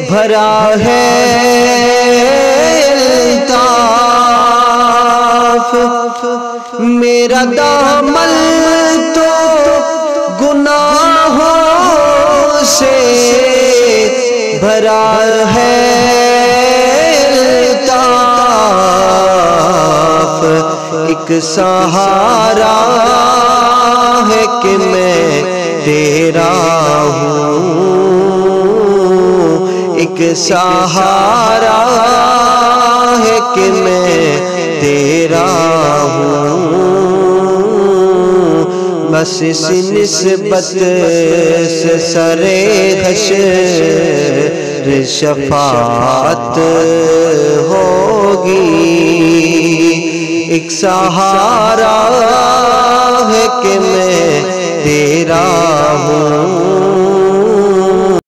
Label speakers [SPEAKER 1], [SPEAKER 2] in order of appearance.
[SPEAKER 1] بھرا ہے الطاف، میرا دامن تو گناہوں سے بھرا ہے الطاف، ایک سہارا ہے کہ میں تیرا ہوں، ایک سہارا ہے کہ میں تیرا ہوں، بس اس نسبت سے سرے حشر شفاعت ہوگی، ایک سہارا ہے کہ میں تیرا ہوں،